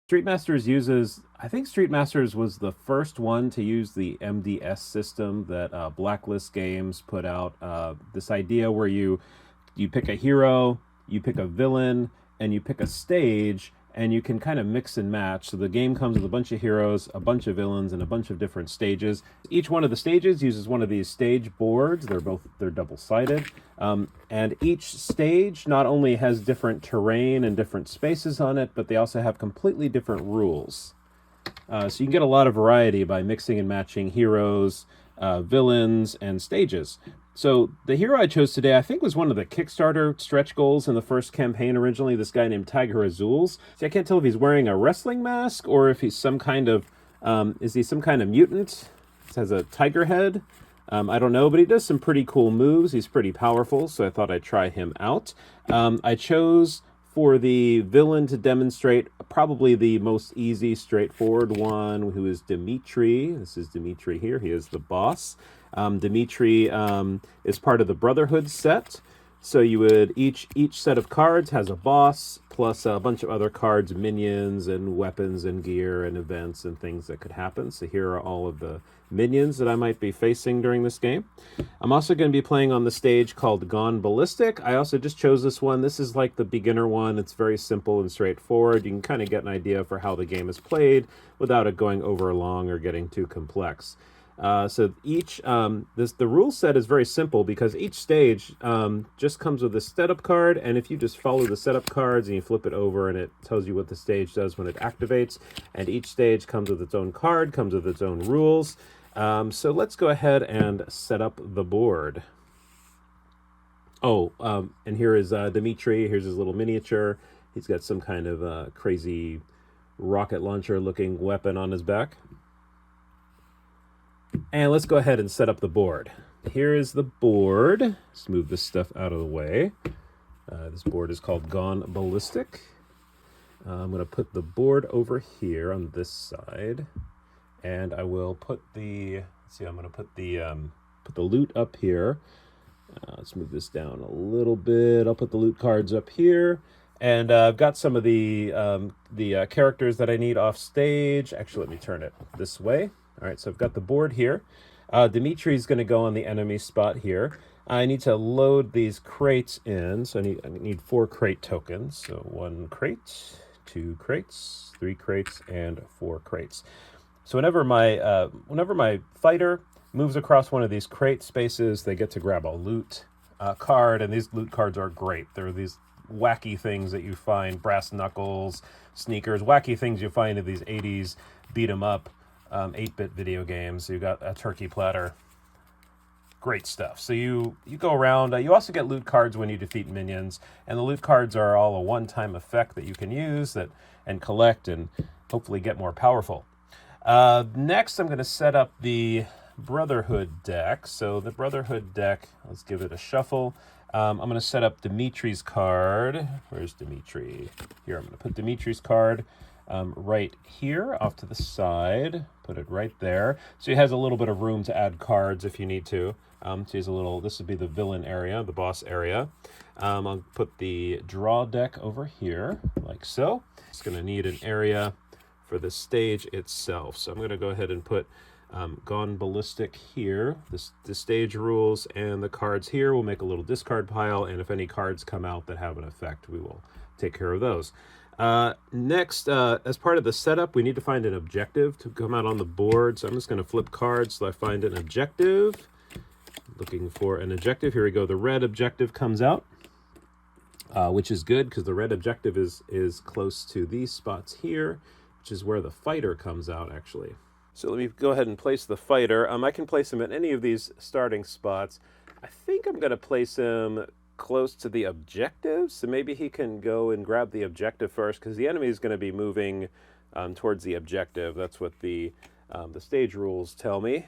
Street Masters uses, I think Street Masters was the first one to use the MDS system that Blacklist Games put out. This idea where you pick a hero, you pick a villain, and you pick a stage, and you can kind of mix and match. So the game comes with a bunch of heroes, a bunch of villains, and a bunch of different stages. Each one of the stages uses one of these stage boards. They're double-sided, and each stage not only has different terrain and different spaces on it, but they also have completely different rules. So you can get a lot of variety by mixing and matching heroes, villains, and stages. So the hero I chose today, I think, was one of the Kickstarter stretch goals in the first campaign originally, this guy named Tiger Azul's. See, I can't tell if he's wearing a wrestling mask or if he's some kind of, is he some kind of mutant? He has a tiger head. I don't know, but he does some pretty cool moves. He's pretty powerful, so I thought I'd try him out. I chose for the villain to demonstrate probably the most easy, straightforward one, who is Dimitri. This is Dimitri here. He is the boss. Dimitri is part of the Brotherhood set. So you would each set of cards has a boss plus a bunch of other cards, minions and weapons and gear and events and things that could happen. So here are all of the minions that I might be facing during this game. I'm also going to be playing on the stage called Gone Ballistic. I also just chose this one. This is like the beginner one. It's very simple and straightforward. You can kind of get an idea for how the game is played without it going over long or getting too complex. So each the rule set is very simple because each stage just comes with a setup card, and if you just follow the setup cards and you flip it over, and it tells you what the stage does when it activates. And each stage comes with its own card, comes with its own rules. So let's go ahead and set up the board. Oh, and here is Dimitri. Here's his little miniature. He's got some kind of crazy rocket launcher looking weapon on his back. And let's go ahead and set up the board. Here is the board. Let's move this stuff out of the way. This board is called Gone Ballistic. I'm going to put the board over here on this side. And I will put the, let's see, I'm going to put the loot up here. Let's move this down a little bit. I'll put the loot cards up here. And I've got some of the characters that I need off stage. Actually, let me turn it this way. All right, so I've got the board here. Dimitri's going to go on the enemy spot here. I need to load these crates in, so I need 4 crate tokens. So 1 crate, 2 crates, 3 crates, and 4 crates. So whenever my fighter moves across one of these crate spaces, they get to grab a loot card, and these loot cards are great. They're these wacky things that you find, brass knuckles, sneakers, wacky things you find in these 80s beat 'em up 8-bit video games. So you got a turkey platter. Great stuff. So you go around. You also get loot cards when you defeat minions, and the loot cards are all a one-time effect that you can use and collect and hopefully get more powerful. Next, I'm going to set up the Brotherhood deck. So the Brotherhood deck, let's give it a shuffle. I'm going to set up Dimitri's card. Where's Dimitri? Here, I'm going to put Dimitri's card right here off to the side. Put it right there. So he has a little bit of room to add cards if you need to. So he's this would be the villain area, the boss area. I'll put the draw deck over here, like so. It's going to need an area for the stage itself. So I'm going to go ahead and put Gone Ballistic here. The stage rules and the cards here. We'll make a little discard pile, and if any cards come out that have an effect, we will take care of those. Next, as part of the setup, we need to find an objective to come out on the board. So I'm just going to flip cards so I find an objective. Looking for an objective. Here we go. The red objective comes out, which is good because the red objective is close to these spots here, which is where the fighter comes out, actually. So let me go ahead and place the fighter. I can place him at any of these starting spots. I think I'm going to place him close to the objective, so maybe he can go and grab the objective first, because the enemy is going to be moving towards the objective. That's what the stage rules tell me.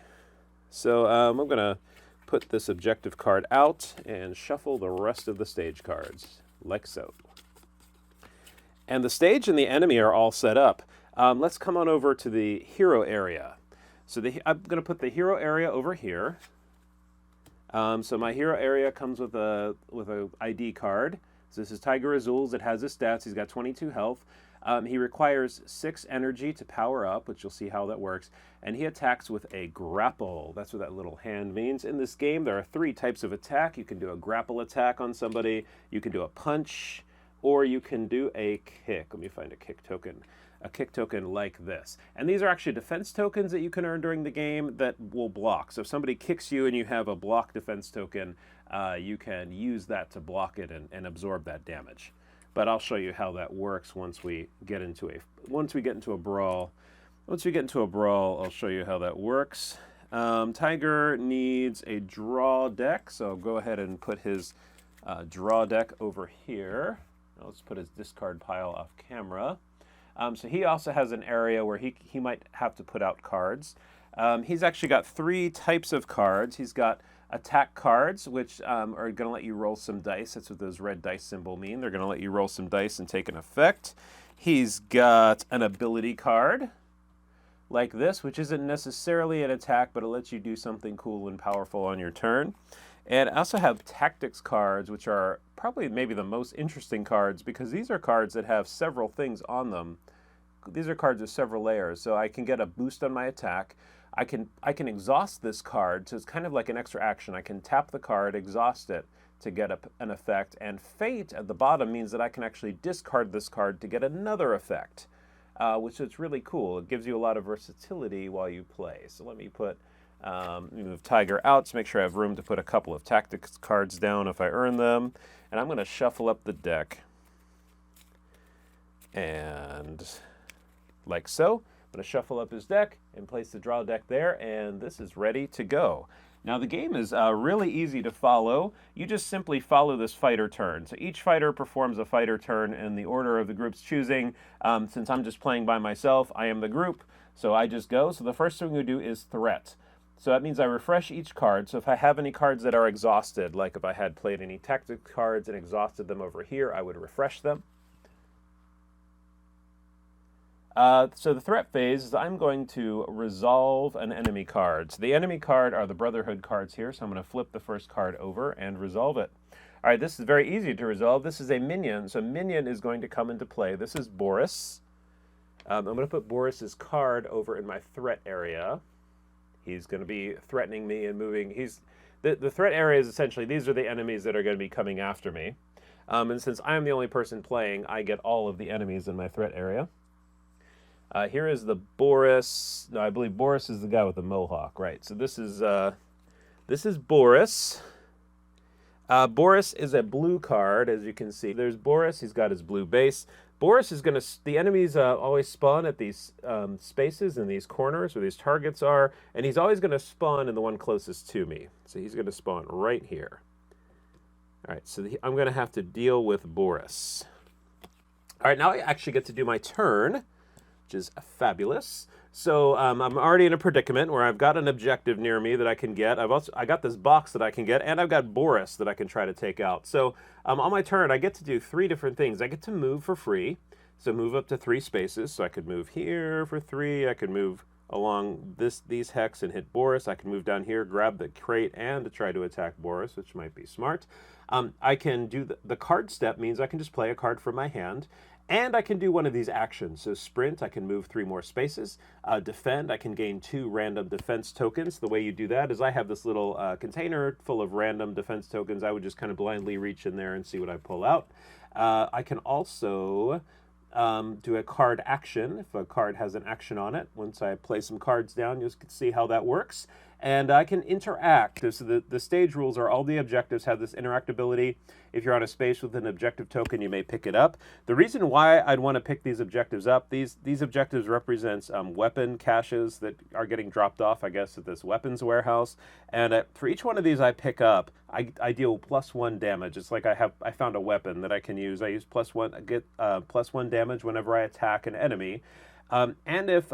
So I'm going to put this objective card out and shuffle the rest of the stage cards, like so. And the stage and the enemy are all set up. Let's come on over to the hero area. So I'm going to put the hero area over here. So my hero area comes with a ID card. So this is Tiger Azul's. It has his stats. He's got 22 health. He requires 6 energy to power up, which you'll see how that works. And he attacks with a grapple. That's what that little hand means. In this game, there are 3 types of attack. You can do a grapple attack on somebody. You can do a punch, or you can do a kick. Let me find a kick token. A kick token like this. And these are actually defense tokens that you can earn during the game that will block. So if somebody kicks you and you have a block defense token, you can use that to block it and absorb that damage. But I'll show you how that works once we get into a brawl. Once we get into a brawl, I'll show you how that works. Tiger needs a draw deck, so I'll go ahead and put his draw deck over here. Let's put his discard pile off camera. So he also has an area where he might have to put out cards. He's actually got 3 types of cards. He's got attack cards, which are going to let you roll some dice. That's what those red dice symbol mean. They're going to let you roll some dice and take an effect. He's got an ability card like this, which isn't necessarily an attack, but it lets you do something cool and powerful on your turn. And I also have tactics cards, which are probably maybe the most interesting cards because these are cards that have several things on them. These are cards with several layers, so I can get a boost on my attack. I can exhaust this card, so it's kind of like an extra action. I can tap the card, exhaust it to get an effect, and fate at the bottom means that I can actually discard this card to get another effect, which is really cool. It gives you a lot of versatility while you play. So let me move Tiger out to make sure I have room to put a couple of tactics cards down if I earn them. And I'm going to shuffle up the deck. And like so. I'm going to shuffle up his deck and place the draw deck there, and this is ready to go. Now the game is really easy to follow. You just simply follow this fighter turn. So each fighter performs a fighter turn in the order of the group's choosing. Since I'm just playing by myself, I am the group, so I just go. So the first thing we do is threat. So that means I refresh each card. So if I have any cards that are exhausted, like if I had played any tactics cards and exhausted them over here, I would refresh them. So the threat phase is I'm going to resolve an enemy card. So the enemy card are the Brotherhood cards here, so I'm going to flip the first card over and resolve it. All right, this is very easy to resolve. This is a minion, so minion is going to come into play. This is Boris. I'm going to put Boris's card over in my threat area. He's going to be threatening me and moving. The threat area is essentially, these are the enemies that are going to be coming after me. And since I'm the only person playing, I get all of the enemies in my threat area. Here is the Boris. No, I believe Boris is the guy with the mohawk, right? So this is Boris. Boris is a blue card, as you can see. There's Boris. He's got his blue base. Boris is going to. The enemies always spawn at these spaces in these corners where these targets are, and he's always going to spawn in the one closest to me. So he's going to spawn right here. All right. So I'm going to have to deal with Boris. All right. Now I actually get to do my turn, which is fabulous. So I'm already in a predicament where I've got an objective near me that I can get. I got this box that I can get, and I've got Boris that I can try to take out. So on my turn, I get to do 3 different things. I get to move for free, so move up to 3 spaces. So I could move here for 3. I could move along these hex and hit Boris. I can move down here, grab the crate, and to try to attack Boris, which might be smart. I can do the card step means I can just play a card from my hand. And I can do one of these actions. So sprint, I can move 3 more spaces. Defend, I can gain 2 random defense tokens. The way you do that is I have this little container full of random defense tokens. I would just kind of blindly reach in there and see what I pull out. I can also do a card action if a card has an action on it. Once I play some cards down, you'll see how that works. And I can interact. So the stage rules are all the objectives have this interactability. If you're on a space with an objective token, you may pick it up. The reason why I'd want to pick these objectives up, these objectives represents weapon caches that are getting dropped off, I guess, at this weapons warehouse. And for each one of these I pick up, I deal +1 damage. It's like I found a weapon that I can use. I use +1, I get +1 damage whenever I attack an enemy. And if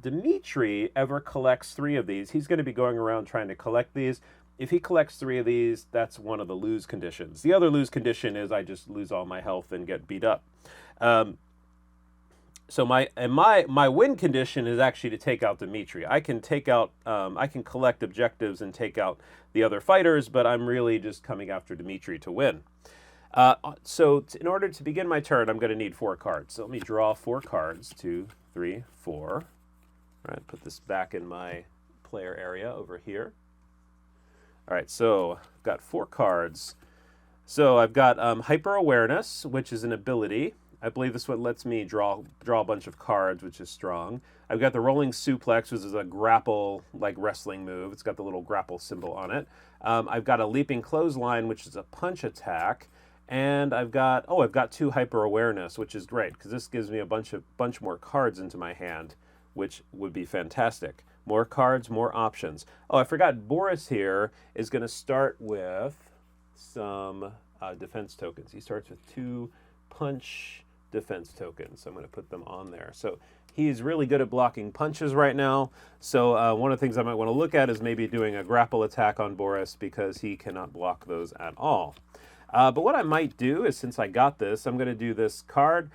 Dimitri ever collects 3 of these, he's going to be going around trying to collect these. If he collects 3 of these, that's one of the lose conditions. The other lose condition is I just lose all my health and get beat up. So my win condition is actually to take out Dimitri. I can collect objectives and take out the other fighters, but I'm really just coming after Dimitri to win. In order to begin my turn, I'm going to need 4 cards. So let me draw 4 cards. 2, 3, 4. All right, put this back in my player area over here. All right, so I've got 4 cards. So I've got Hyper Awareness, which is an ability. I believe this one lets me draw a bunch of cards, which is strong. I've got the Rolling Suplex, which is a grapple, like wrestling move. It's got the little grapple symbol on it. I've got a Leaping Clothesline, which is a punch attack. And I've got 2 Hyper Awareness, which is great, because this gives me a bunch more cards into my hand, which would be fantastic. More cards, more options. Oh, I forgot Boris here is going to start with some defense tokens. He starts with 2 punch defense tokens. So I'm going to put them on there. So he's really good at blocking punches right now. So one of the things I might want to look at is maybe doing a grapple attack on Boris, because he cannot block those at all. But what I might do is, since I got this, I'm going to do this card.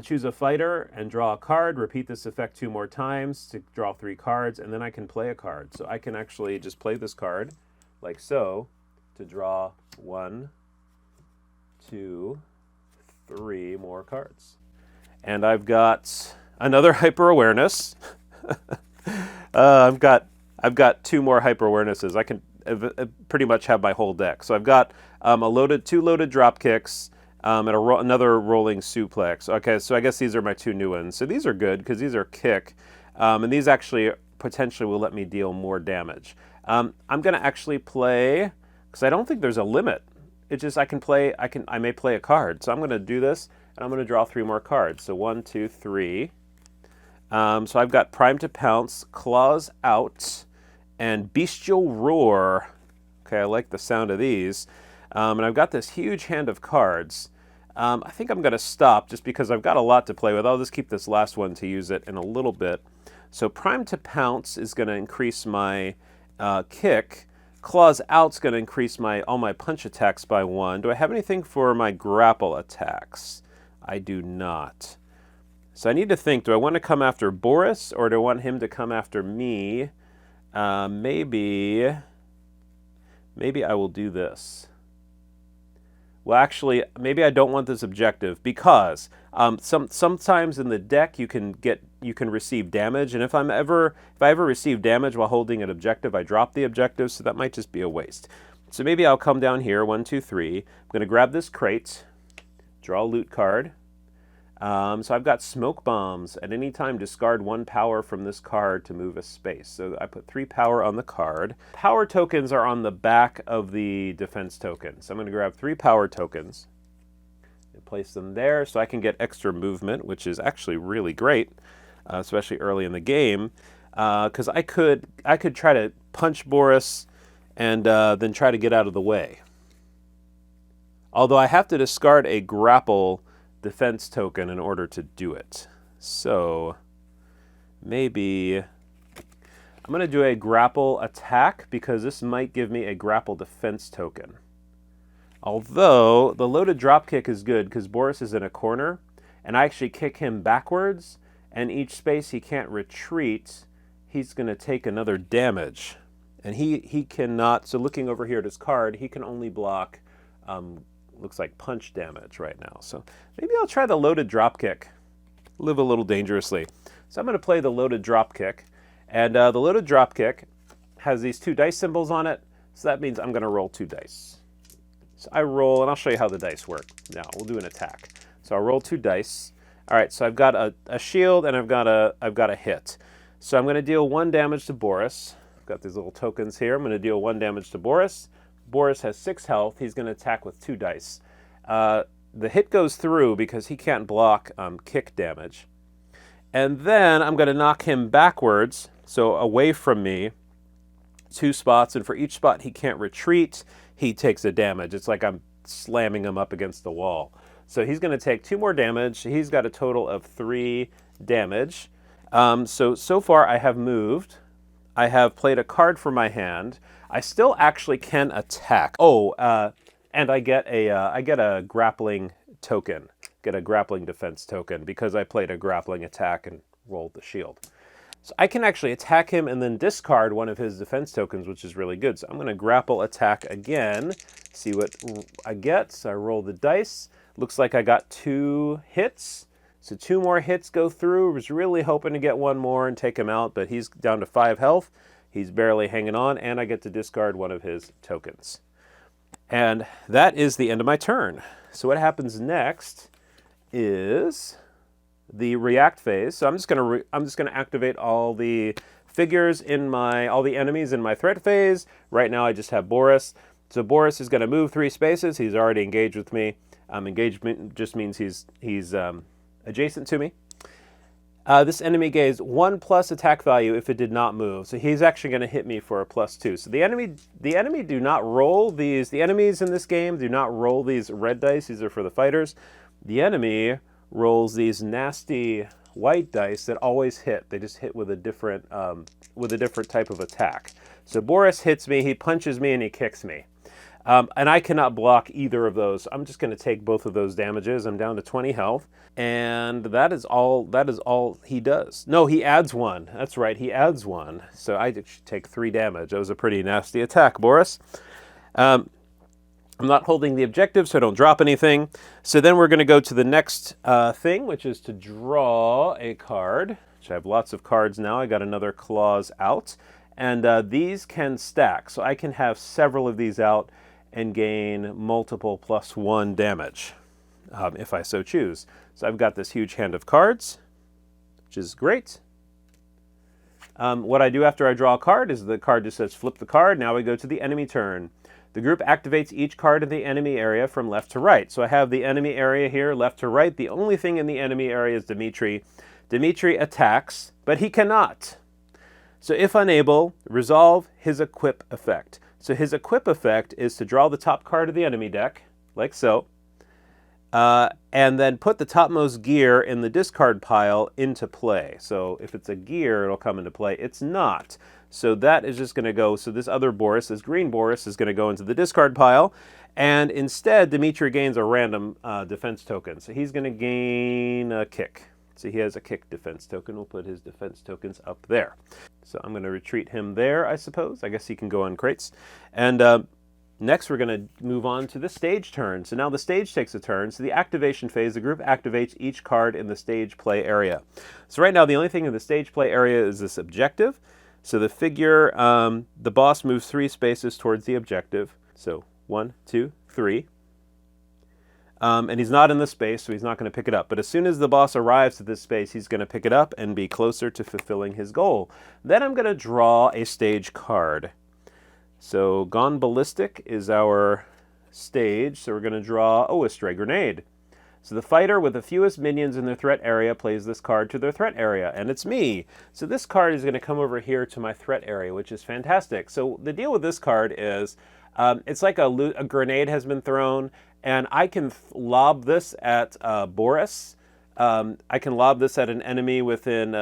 Choose a fighter and draw a card. Repeat this effect 2 more times to draw 3 cards, and then I can play a card. So I can actually just play this card like so to draw 1, 2, 3 more cards. And I've got another Hyper Awareness. I've got 2 more Hyper Awarenesses. I can pretty much have my whole deck. So I've got 2 loaded drop kicks. And another Rolling Suplex. Okay, so I guess these are my 2 new ones. So these are good, because these are kick. And these actually potentially will let me deal more damage. I'm going to actually play, because I don't think there's a limit. It's just I may play a card. So I'm going to do this, and I'm going to draw 3 more cards. So 1, 2, 3. So I've got Prime to Pounce, Claws Out, and Bestial Roar. Okay, I like the sound of these. And I've got this huge hand of cards. I think I'm going to stop just because I've got a lot to play with. I'll just keep this last one to use it in a little bit. So Prime to Pounce is going to increase my kick. Claws Out's going to increase all my punch attacks by 1. Do I have anything for my grapple attacks? I do not. So I need to think, do I want to come after Boris, or do I want him to come after me? Maybe I will do this. Well, actually, maybe I don't want this objective, because sometimes in the deck you can receive damage, and if I ever receive damage while holding an objective, I drop the objective, so that might just be a waste. So maybe I'll come down here, 1, 2, 3. I'm going to grab this crate, draw a loot card. So I've got Smoke Bombs. At any time, discard 1 power from this card to move a space. So I put 3 power on the card. Power tokens are on the back of the defense token. So I'm going to grab 3 power tokens and place them there so I can get extra movement, which is actually really great, especially early in the game, because I could try to punch Boris and then try to get out of the way. Although I have to discard a grapple defense token in order to do it. So maybe I'm going to do a grapple attack, because this might give me a grapple defense token. Although the loaded drop kick is good, because Boris is in a corner, and I actually kick him backwards, and each space he can't retreat, he's going to take another damage. And he cannot, so looking over here at his card, he can only block looks like punch damage right now. So maybe I'll try the loaded drop kick. Live a little dangerously. So I'm going to play the loaded drop kick. And the loaded drop kick has these 2 dice symbols on it. So that means I'm going to roll 2 dice. So I roll, and I'll show you how the dice work. Now we'll do an attack. So I'll roll 2 dice. All right, so I've got a shield, and I've got a hit. So I'm going to deal 1 damage to Boris. I've got these little tokens here. I'm going to deal 1 damage to Boris. Boris has 6 health. He's going to attack with 2 dice. The hit goes through because he can't block kick damage. And then I'm going to knock him backwards, so away from me, 2 spots. And for each spot he can't retreat, he takes a damage. It's like I'm slamming him up against the wall. So he's going to take 2 more damage. He's got a total of 3 damage. So far I have moved. I have played a card from my hand. I still actually can attack. And I get a grappling token, get a grappling defense token, because I played a grappling attack and rolled the shield. So I can actually attack him and then discard one of his defense tokens, which is really good. So I'm going to grapple attack again, see what I get. So I roll the dice. Looks like I got 2 hits. So 2 more hits go through. Was really hoping to get 1 more and take him out, but he's down to 5 health. He's barely hanging on, and I get to discard one of his tokens. And that is the end of my turn. So what happens next is the react phase. So I'm just gonna activate all the figures in all the enemies in my threat phase. Right now I just have Boris. So Boris is gonna move 3 spaces. He's already engaged with me. Engagement just means he's adjacent to me. This enemy gains 1+ attack value if it did not move. So he's actually going to hit me for a +2. So the enemy do not roll these. The enemies in this game do not roll these red dice. These are for the fighters. The enemy rolls these nasty white dice that always hit. They just hit with a different type of attack. So Boris hits me. He punches me and he kicks me. And I cannot block either of those. I'm just going to take both of those damages. I'm down to 20 health. And that is all he does. No, he adds 1. That's right, he adds 1. So I should take 3 damage. That was a pretty nasty attack, Boris. I'm not holding the objective, so I don't drop anything. So then we're going to go to the next thing, which is to draw a card. Which I have lots of cards now. I got another clause out. And these can stack. So I can have several of these out and gain multiple +1 damage, if I so choose. So I've got this huge hand of cards, which is great. What I do after I draw a card is the card just says flip the card. Now we go to the enemy turn. The group activates each card in the enemy area from left to right. So I have the enemy area here, left to right. The only thing in the enemy area is Dimitri. Dimitri attacks, but he cannot. So if unable, resolve his equip effect. So his equip effect is to draw the top card of the enemy deck, like so, and then put the topmost gear in the discard pile into play. So if it's a gear, it'll come into play. It's not. So that is just going to go, so this other Boris, this green Boris, is going to go into the discard pile, and instead Dimitri gains a random defense token. So he's going to gain a kick. So he has a kick defense token. We'll put his defense tokens up there. So I'm going to retreat him there, I suppose. I guess he can go on crates. And next we're going to move on to the stage turn. So now the stage takes a turn. So the activation phase, the group activates each card in the stage play area. So right now the only thing in the stage play area is this objective. So the figure, the boss moves 3 spaces towards the objective. So 1, 2, 3. And he's not in the space, so he's not going to pick it up. But as soon as the boss arrives at this space, he's going to pick it up and be closer to fulfilling his goal. Then I'm going to draw a stage card. So Gone Ballistic is our stage, so we're going to draw, a stray grenade. So the fighter with the fewest minions in their threat area plays this card to their threat area, and it's me. So this card is going to come over here to my threat area, which is fantastic. So the deal with this card is it's like a grenade has been thrown, and I can lob this at Boris. I can lob this at an enemy within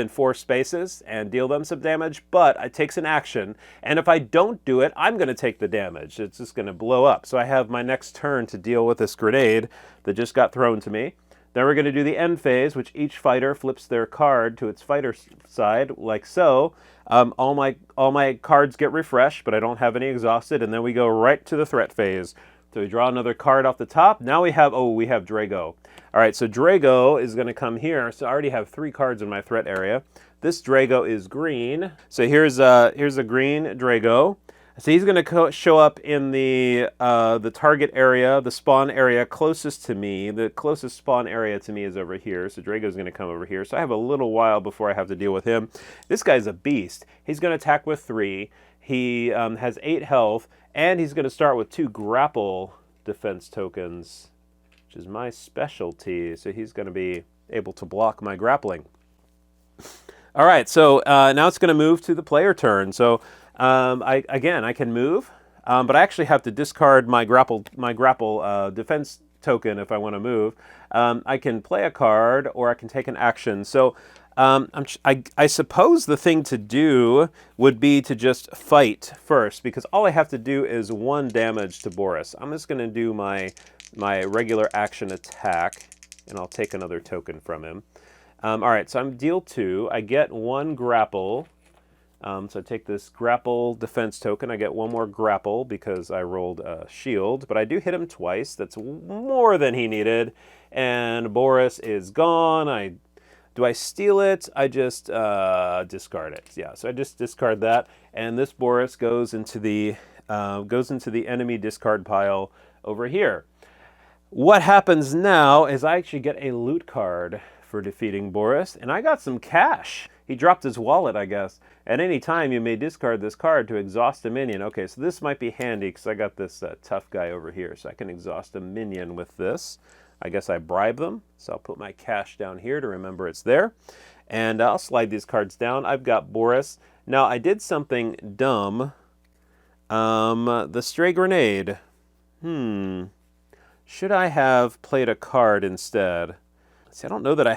4 spaces and deal them some damage, but it takes an action. And if I don't do it, I'm going to take the damage. It's just going to blow up. So I have my next turn to deal with this grenade that just got thrown to me. Then we're going to do the end phase, which each fighter flips their card to its fighter side, like so. All my cards get refreshed, but I don't have any exhausted, and then we go right to the threat phase. So we draw another card off the top. Now we have Drago. All right, so Drago is going to come here. So I already have 3 cards in my threat area. This Drago is green. So here's a green Drago. So he's going to show up in the target area, the spawn area closest to me. The closest spawn area to me is over here. So Drago's going to come over here. So I have a little while before I have to deal with him. This guy's a beast. He's going to attack with 3. He has 8 health, and he's going to start with 2 grapple defense tokens, which is my specialty. So he's going to be able to block my grappling. All right, so now it's going to move to the player turn. So I can move, but I actually have to discard my grapple defense token if I want to move. I can play a card, or I can take an action. So I suppose the thing to do would be to just fight first, because all I have to do is 1 damage to Boris. I'm just going to do my regular action attack, and I'll take another token from him. All right, so I'm deal 2. I get 1 grapple. So I take this grapple defense token. I get 1 more grapple because I rolled a shield, but I do hit him twice. That's more than he needed. And Boris is gone. Do I steal it? I just discard it. Yeah, so I just discard that, and this Boris goes into the enemy discard pile over here. What happens now is I actually get a loot card for defeating Boris, and I got some cash. He dropped his wallet, I guess. At any time, you may discard this card to exhaust a minion. Okay, so this might be handy because I got this tough guy over here, so I can exhaust a minion with this. I guess I bribe them, so I'll put my cash down here to remember it's there. And I'll slide these cards down. I've got Boris. Now, I did something dumb. The stray grenade. Should I have played a card instead? See, I don't know that I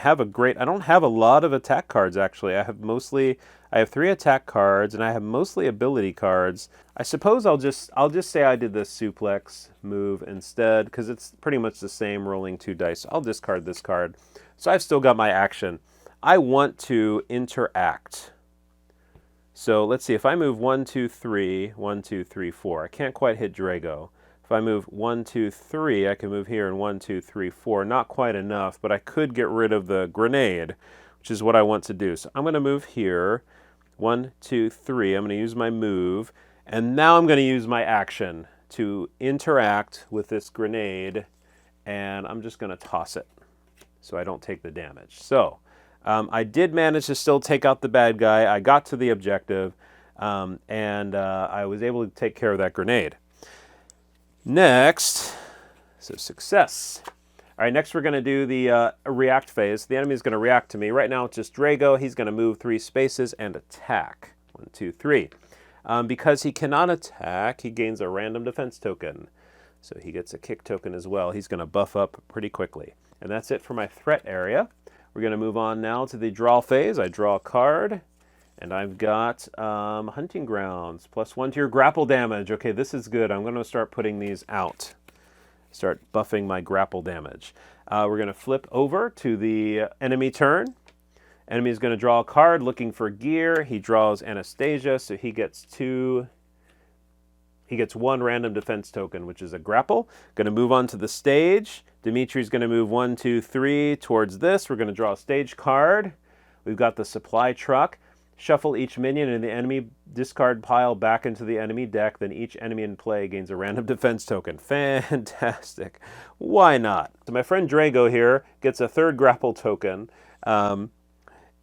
don't have a lot of attack cards, actually. I have 3 attack cards, and I have mostly ability cards. I suppose I'll just say I did the suplex move instead, because it's pretty much the same, rolling 2 dice. I'll discard this card. So I've still got my action. I want to interact. So let's see, if I move 1, 2, 3, 1, 2, 3, 4, I can't quite hit Drago. If I move 1, 2, 3, I can move here in 1, 2, 3, 4. Not quite enough, but I could get rid of the grenade, which is what I want to do. So I'm going to move here. 1, 2, 3. I'm going to use my move. And now I'm going to use my action to interact with this grenade. And I'm just going to toss it so I don't take the damage. So I did manage to still take out the bad guy. I got to the objective. And I was able to take care of that grenade. Next, so success. All right, next we're going to do the react phase. The enemy is going to react to me. Right now it's just Drago. He's going to move 3 spaces and attack. 1, 2, 3. Because he cannot attack, he gains a random defense token. So he gets a kick token as well. He's going to buff up pretty quickly. And that's it for my threat area. We're going to move on now to the draw phase. I draw a card. And I've got Hunting Grounds, +1 to your grapple damage. Okay, this is good. I'm going to start putting these out. Start buffing my grapple damage. We're going to flip over to the enemy turn. Enemy is going to draw a card looking for gear. He draws Anastasia, so he gets 1 random defense token, which is a grapple. Going to move on to the stage. Dimitri's going to move 1, 2, 3 towards this. We're going to draw a stage card. We've got the supply truck. Shuffle each minion in the enemy discard pile back into the enemy deck. Then each enemy in play gains a random defense token. Fantastic. Why not? So my friend Drago here gets a 3rd grapple token.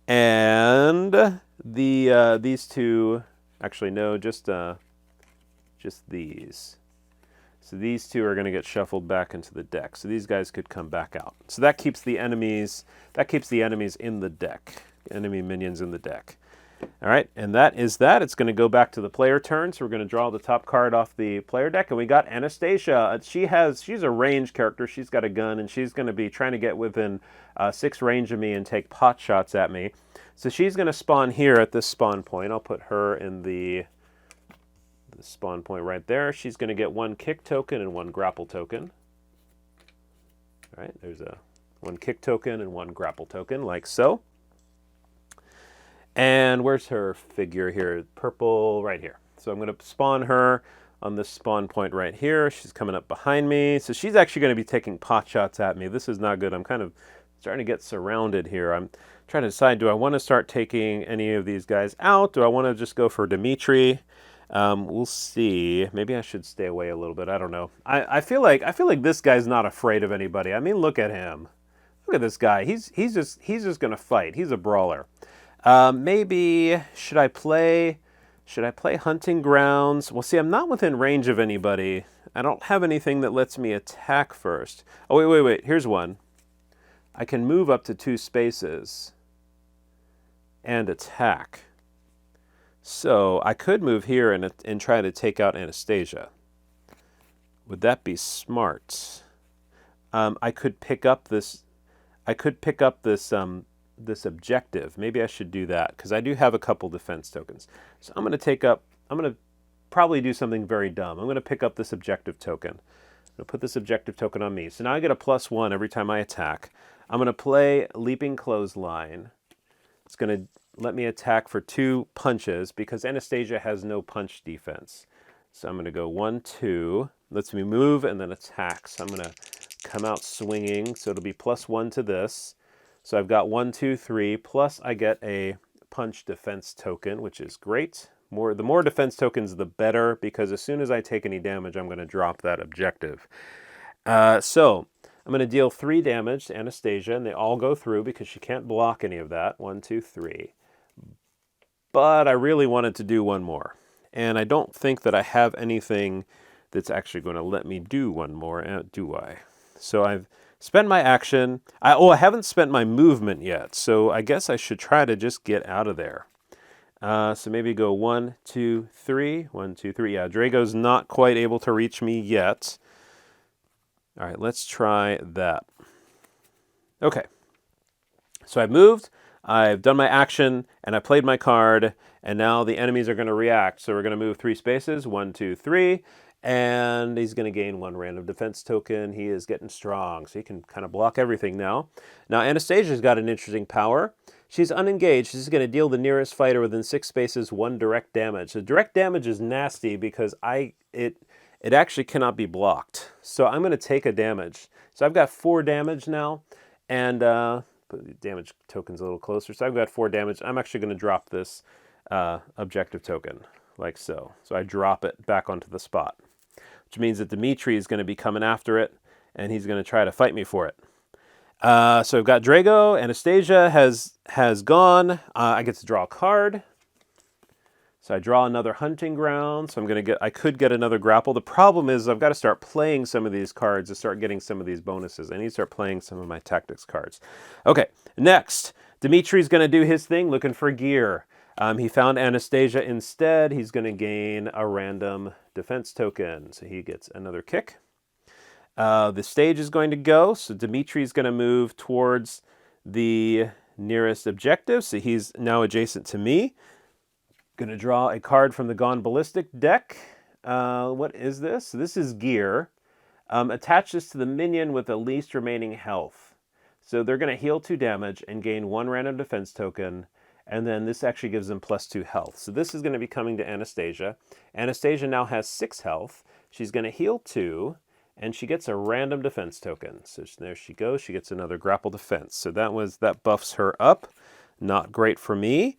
And these two, actually no, just these. So these 2 are going to get shuffled back into the deck. So these guys could come back out. So that keeps the enemies in the deck. Enemy minions in the deck. All right, and that is that. It's going to go back to the player turn, so we're going to draw the top card off the player deck, and we got Anastasia. She's a range character. She's got a gun, and she's going to be trying to get within 6 range of me and take pot shots at me. So she's going to spawn here at this spawn point. I'll put her in the spawn point right there. She's going to get 1 kick token and 1 grapple token. All right, there's 1 kick token and 1 grapple token, like so. And where's her figure here? Purple, right here. So I'm going to spawn her on this spawn point right here. She's coming up behind me. So she's actually going to be taking pot shots at me. This is not good. I'm kind of starting to get surrounded here. I'm trying to decide, do I want to start taking any of these guys out? Do I want to just go for Dimitri? We'll see. Maybe I should stay away a little bit. I don't know. I feel like this guy's not afraid of anybody. I mean, look at him. Look at this guy. He's just going to fight. He's a brawler. Maybe should I play Hunting Grounds? Well, see, I'm not within range of anybody. I don't have anything that lets me attack first. Oh, wait. Here's one. I can move up to 2 spaces and attack. So I could move here and try to take out Anastasia. Would that be smart? I could pick up this. This objective. Maybe I should do that because I do have a couple defense tokens. So I'm going to probably do something very dumb. I'm going to pick up this objective token. I'm going to put this objective token on me. So now I get a +1 every time I attack. I'm going to play Leaping Clothesline. It's going to let me attack for 2 punches because Anastasia has no punch defense. So I'm going to go 1, 2. Lets me move and then attack. So I'm going to come out swinging. So it'll be +1 to this. So I've got 1, 2, 3. Plus I get a punch defense token, which is great. The more defense tokens, the better, because as soon as I take any damage, I'm going to drop that objective. So I'm going to deal 3 damage to Anastasia, and they all go through because she can't block any of that. 1, 2, 3. But I really wanted to do 1 more. And I don't think that I have anything that's actually going to let me do 1 more, do I? So I've spent my action. I haven't spent my movement yet, so I guess I should try to just get out of there. So maybe go 1, 2, 3. 1, 2, 3. Yeah, Drago's not quite able to reach me yet. All right, let's try that. Okay. So I've moved, I've done my action, and I played my card, and now the enemies are going to react. So we're going to move 3 spaces, 1, 2, 3, and he's going to gain 1 random defense token. He is getting strong, so he can kind of block everything now. Now Anastasia's got an interesting power. She's unengaged. She's going to deal the nearest fighter within 6 spaces 1 direct damage. So direct damage is nasty because it actually cannot be blocked. So I'm going to take a damage. So I've got 4 damage now, and put the damage tokens a little closer. So I've got 4 damage. I'm actually going to drop this objective token, like so. So I drop it back onto the spot, which means that Dimitri is going to be coming after it, and he's going to try to fight me for it. So I've got Drago. Anastasia has gone. I get to draw a card. So I draw another hunting ground. So I could get another grapple. The problem is I've got to start playing some of these cards to start getting some of these bonuses. I need to start playing some of my tactics cards. Okay, next, Dimitri's going to do his thing, looking for gear. He found Anastasia instead. He's going to gain a random defense token. So he gets another kick. The stage is going to go. So Dimitri's going to move towards the nearest objective. So he's now adjacent to me. Going to draw a card from the Gone Ballistic deck. What is this? This is gear. Attach this to the minion with the least remaining health. So they're going to heal 2 damage and gain 1 random defense token. And then this actually gives them +2 health. So this is going to be coming to Anastasia. Anastasia now has 6 health. She's going to heal 2. And she gets a random defense token. So there she goes. She gets another grapple defense. So that buffs her up. Not great for me.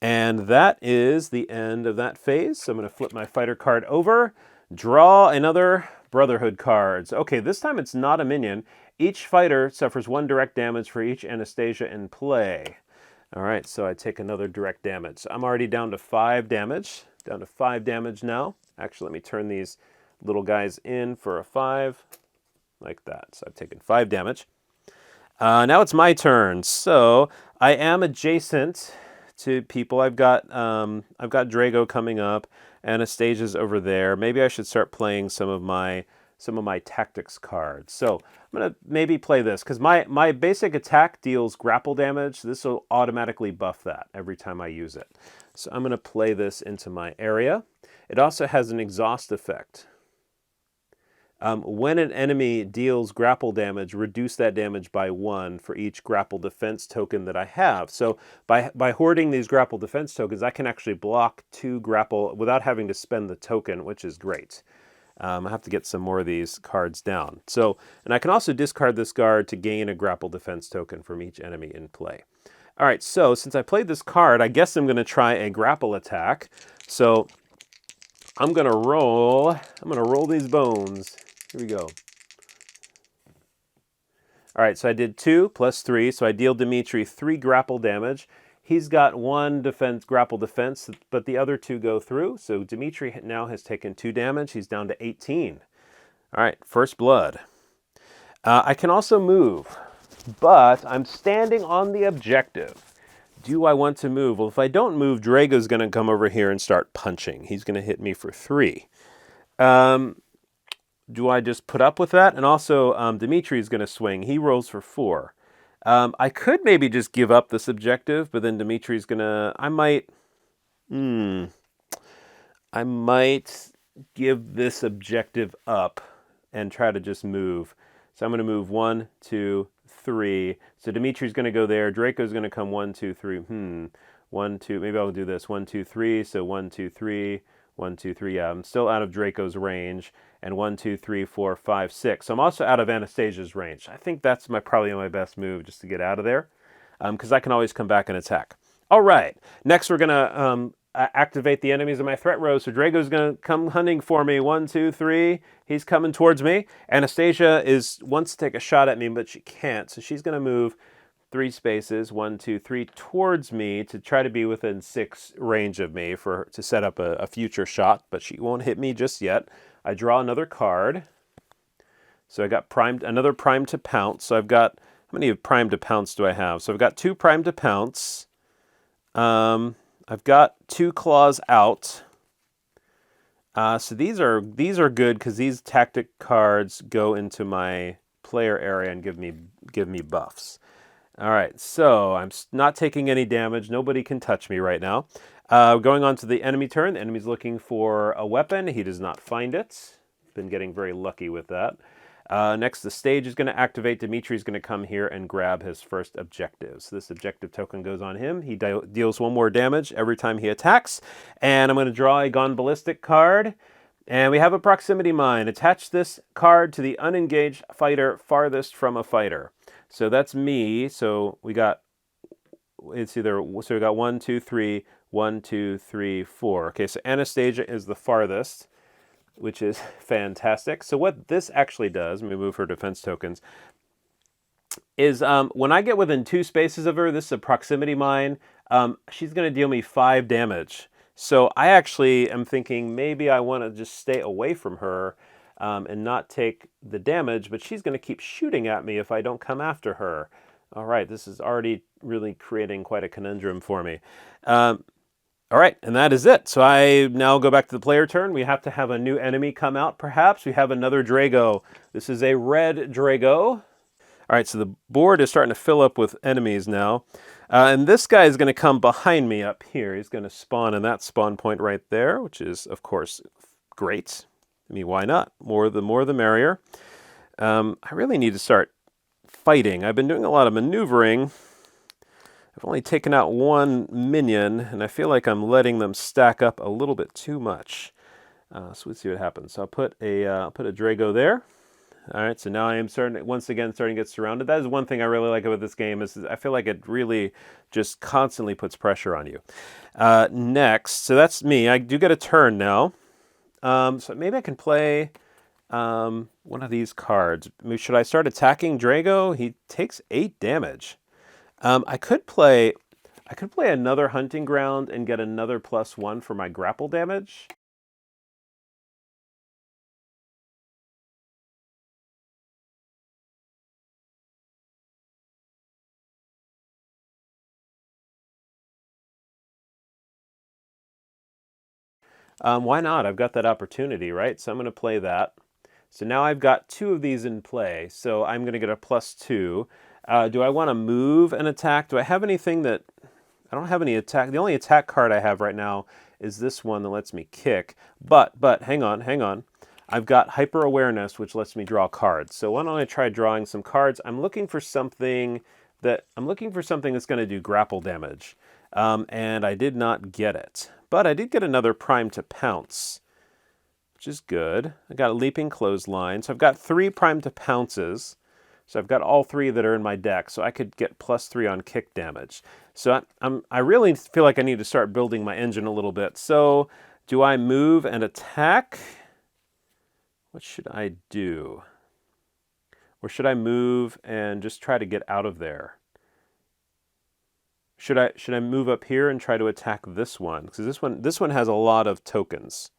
And that is the end of that phase. So I'm going to flip my fighter card over, draw another Brotherhood cards. Okay, this time it's not a minion. Each fighter suffers 1 direct damage for each Anastasia in play. All right, so I take another direct damage. So I'm already down to 5 damage. Down to 5 damage now. Actually, let me turn these little guys in for a 5, like that. So I've taken 5 damage. Now it's my turn. So I am adjacent to people. I've got Drago coming up. Anastasia's over there. Maybe I should start playing some of my tactics cards. So I'm gonna maybe play this because my basic attack deals grapple damage. This will automatically buff that every time I use it. So I'm gonna play this into my area. It also has an exhaust effect. When an enemy deals grapple damage, reduce that damage by 1 for each grapple defense token that I have. So by hoarding these grapple defense tokens, I can actually block 2 grapple without having to spend the token, which is great. I have to get some more of these cards down. So, and I can also discard this card to gain a grapple defense token from each enemy in play. All right, so since I played this card, I guess I'm going to try a grapple attack. So I'm going to roll these bones. Here we go. All right, so I did 2 plus 3, so I deal Dimitri 3 grapple damage. He's got 1 grapple defense, but the other 2 go through. So Dimitri now has taken 2 damage. He's down to 18. All right, first blood. I can also move, but I'm standing on the objective. Do I want to move? Well, if I don't move, Drago's going to come over here and start punching. He's going to hit me for 3. Do I just put up with that? And also, Dimitri is going to swing. He rolls for 4. I could maybe just give up this objective, but then Dimitri's going to... I might give this objective up and try to just move. So I'm going to move 1, 2, 3. So Dimitri's going to go there. Draco's going to come 1, 2, 3. 1, 2. Maybe I'll do this. 1, 2, 3. So 1, 2, 3. 1, 2, 3. Yeah, I'm still out of Draco's range. And 1, 2, 3, 4, 5, 6. So I'm also out of Anastasia's range. I think that's probably my best move, just to get out of there, because I can always come back and attack. All right. Next, we're going to activate the enemies in my threat row. So Drago's going to come hunting for me. 1, 2, 3. He's coming towards me. Anastasia wants to take a shot at me, but she can't. So she's going to move 3 spaces, 1, 2, 3, towards me to try to be within 6 range of me to set up a future shot, but she won't hit me just yet. I draw another card. So I got another prime to pounce. So I've got, how many prime to pounce do I have? So I've got 2 prime to pounce. I've got 2 claws out. So these are good because these tactic cards go into my player area and give me buffs. All right, so I'm not taking any damage. Nobody can touch me right now. Going on to the enemy turn. The enemy's looking for a weapon. He does not find it. Been getting very lucky with that. Next, the stage is going to activate. Dimitri's going to come here and grab his first objective. So this objective token goes on him. He deals 1 more damage every time he attacks. And I'm going to draw a Gone Ballistic card. And we have a proximity mine. Attach this card to the unengaged fighter farthest from a fighter. So that's me. So we got 1, 2, 3, 1, 2, 3, 4. Okay, so Anastasia is the farthest, which is fantastic. So what this actually does, let me move her defense tokens, is when I get within 2 spaces of her, this is a proximity mine, she's going to deal me 5 damage. So I actually am thinking maybe I want to just stay away from her and not take the damage, but she's going to keep shooting at me if I don't come after her. All right, this is already really creating quite a conundrum for me. All right, and that is it. So I now go back to the player turn. We have to have a new enemy come out, perhaps. We have another Drago. This is a red Drago. All right, so the board is starting to fill up with enemies now. And this guy is going to come behind me up here. He's going to spawn in that spawn point right there, which is, of course, great. I mean, why not? The more the merrier. I really need to start fighting. I've been doing a lot of maneuvering. I've only taken out 1 minion, and I feel like I'm letting them stack up a little bit too much. So let's see what happens. So I'll put a Drago there. All right, so now I am once again starting to get surrounded. That is one thing I really like about this game is I feel like it really just constantly puts pressure on you. Next, so that's me. I do get a turn now. So maybe I can play one of these cards. Should I start attacking Drago? He takes 8 damage. I could play another hunting ground and get another +1 for my grapple damage. Why not? I've got that opportunity, right? So I'm going to play that. So now I've got 2 of these in play. So I'm going to get a +2. Do I want to move and attack? Do I have anything that... I don't have any attack. The only attack card I have right now is this one that lets me kick. But hang on. I've got hyper awareness, which lets me draw cards. So why don't I try drawing some cards? I'm looking for something that's going to do grapple damage. And I did not get it. But I did get another prime to pounce, which is good. I got a leaping clothesline. So I've got 3 prime to pounces. So I've got all 3 that are in my deck. So I could get +3 on kick damage. So I really feel like I need to start building my engine a little bit. So do I move and attack? What should I do? Or should I move and just try to get out of there? Should I move up here and try to attack this one? Because this one has a lot of tokens,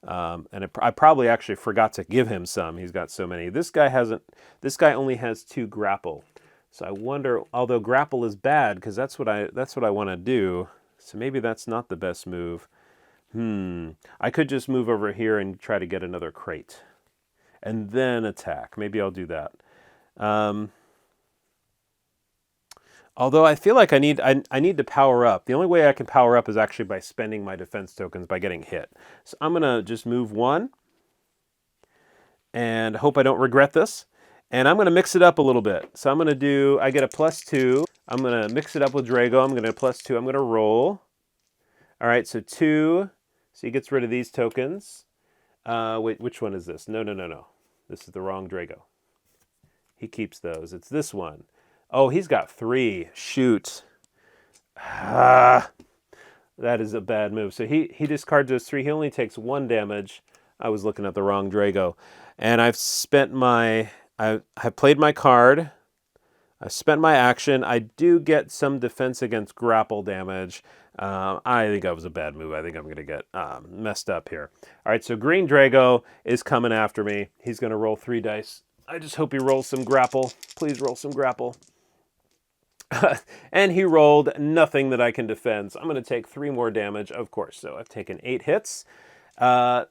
and I probably actually forgot to give him some. He's got so many. This guy hasn't. This guy only has 2 grapple. So I wonder. Although grapple is bad, because that's what I want to do. So maybe that's not the best move. I could just move over here and try to get another crate, and then attack. Maybe I'll do that. Although I feel like I need to power up. The only way I can power up is actually by spending my defense tokens by getting hit. So I'm going to just move 1 and hope I don't regret this. And I'm going to mix it up a little bit. So I'm going to do, I get a +2. I'm going to mix it up with Drago. I'm going to +2. I'm going to roll. All right, so 2. So he gets rid of these tokens. Wait, which one is this? No. This is the wrong Drago. He keeps those. It's this one. Oh, he's got 3. Shoot. That is a bad move. So he discards those 3. He only takes 1 damage. I was looking at the wrong Drago. And I've spent my... I've played my card. I've spent my action. I do get some defense against grapple damage. I think that was a bad move. I think I'm going to get messed up here. All right, so green Drago is coming after me. He's going to roll 3 dice. I just hope he rolls some grapple. Please roll some grapple. And he rolled nothing that I can defend. So I'm going to take 3 more damage, of course. So I've taken 8 hits. So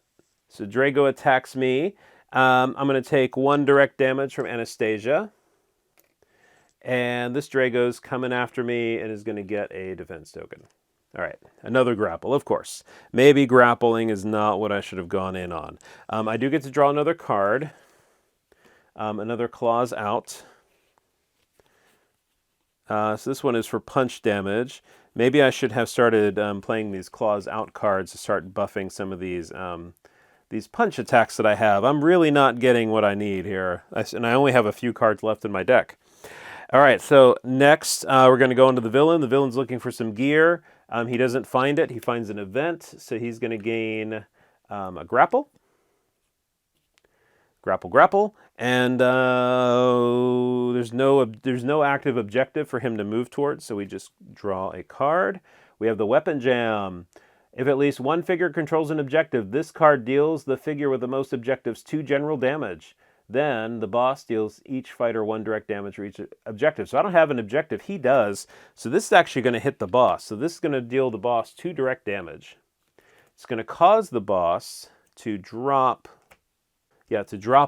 Drago attacks me. I'm going to take 1 direct damage from Anastasia. And this Drago's coming after me and is going to get a defense token. All right, another grapple, of course. Maybe grappling is not what I should have gone in on. I do get to draw another card. Another claws out. So this one is for punch damage. Maybe I should have started playing these claws out cards to start buffing some of these punch attacks that I have. I'm really not getting what I need here. And I only have a few cards left in my deck. All right, so next we're going to go into the villain. The villain's looking for some gear. He doesn't find it. He finds an event, so he's going to gain a grapple. Grapple. And there's no active objective for him to move towards, so we just draw a card. We have the weapon jam. If at least one figure controls an objective, this card deals the figure with the most objectives 2 general damage. Then the boss deals each fighter 1 direct damage for each objective. So I don't have an objective. He does. So this is actually going to hit the boss. So this is going to deal the boss 2 direct damage. It's going to cause the boss to drop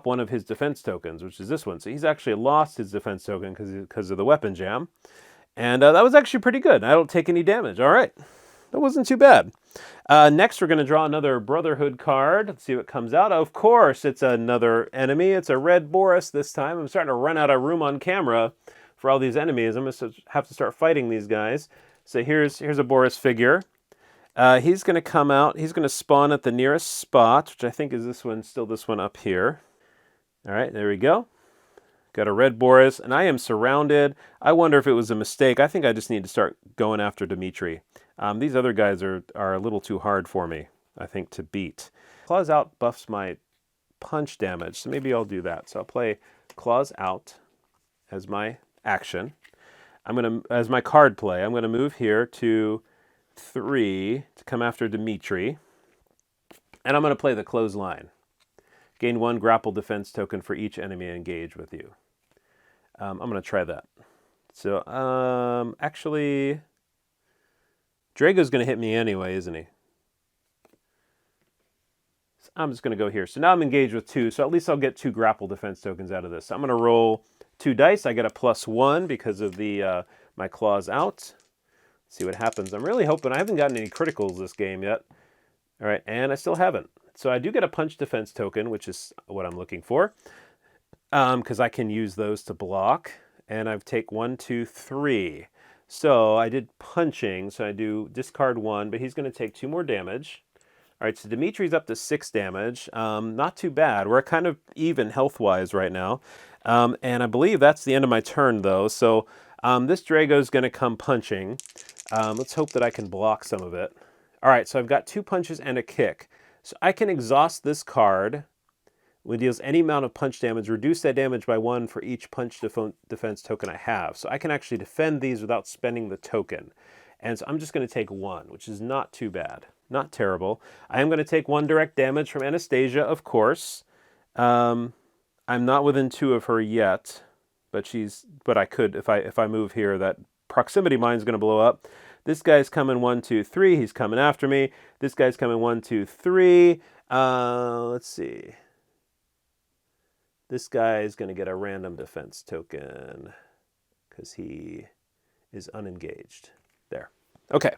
one of his defense tokens, which is this one. So he's actually lost his defense token because of the weapon jam. And that was actually pretty good. I don't take any damage. All right. That wasn't too bad. Next, we're going to draw another Brotherhood card. Let's see what comes out. Of course, it's another enemy. It's a red Boris this time. I'm starting to run out of room on camera for all these enemies. I'm going to have to start fighting these guys. So here's a Boris figure. He's going to come out. He's going to spawn at the nearest spot, which I think is this one, still this one up here. All right, there we go. Got a red Boris, and I am surrounded. I wonder if it was a mistake. I think I just need to start going after Dimitri. These other guys are a little too hard for me, I think, to beat. Claws Out buffs my punch damage, so maybe I'll do that. So I'll play Claws Out as my action. As my card play, I'm going to move here to 3 to come after Dimitri. And I'm going to play the Clothesline. Gain 1 grapple defense token for each enemy engaged with you. I'm going to try that. So, actually, Drago's going to hit me anyway, isn't he? So I'm just going to go here. So now I'm engaged with 2, so at least I'll get 2 grapple defense tokens out of this. So I'm going to roll 2 dice. I get a +1 because of the my claws out. Let's see what happens. I'm really hoping. I haven't gotten any criticals this game yet. All right, and I still haven't. So I do get a punch defense token, which is what I'm looking for, because I can use those to block. And I take 1, 2, 3. So I did punching, so I do discard 1, but he's going to take 2 more damage. All right, so Dimitri's up to 6 damage. Not too bad. We're kind of even health-wise right now. And I believe that's the end of my turn, though. So this Drago's going to come punching. Let's hope that I can block some of it. All right, so I've got 2 punches and a kick. So I can exhaust this card. When it deals any amount of punch damage, reduce that damage by 1 for each punch defense token I have. So I can actually defend these without spending the token. And so I'm just going to take 1, which is not too bad. Not terrible. I am going to take 1 direct damage from Anastasia, of course. I'm not within 2 of her yet, but I could if I move here. That proximity mine is going to blow up. This guy's coming 1, 2, 3. He's coming after me. This guy's coming 1, 2, 3. Let's see. This guy is going to get a random defense token because he is unengaged. There. Okay.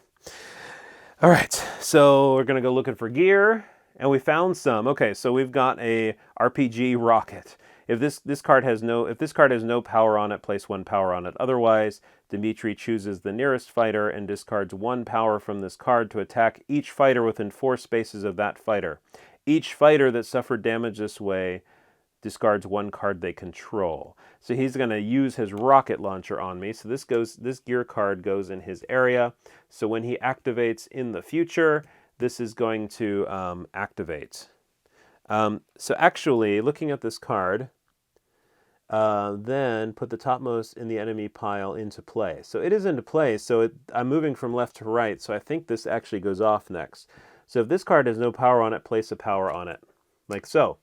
All right. So we're going to go looking for gear, and we found some. Okay, so we've got a RPG rocket. If this card has no power on it, place 1 power on it. Otherwise, Dimitri chooses the nearest fighter and discards 1 power from this card to attack each fighter within 4 spaces of that fighter. Each fighter that suffered damage this way discards 1 card they control. So he's going to use his rocket launcher on me. So this gear card goes in his area. So when he activates in the future, this is going to activate. So actually, looking at this card, then put the topmost in the enemy pile into play. So it is into play, so I'm moving from left to right, so I think this actually goes off next. So if this card has no power on it, place a power on it, like so.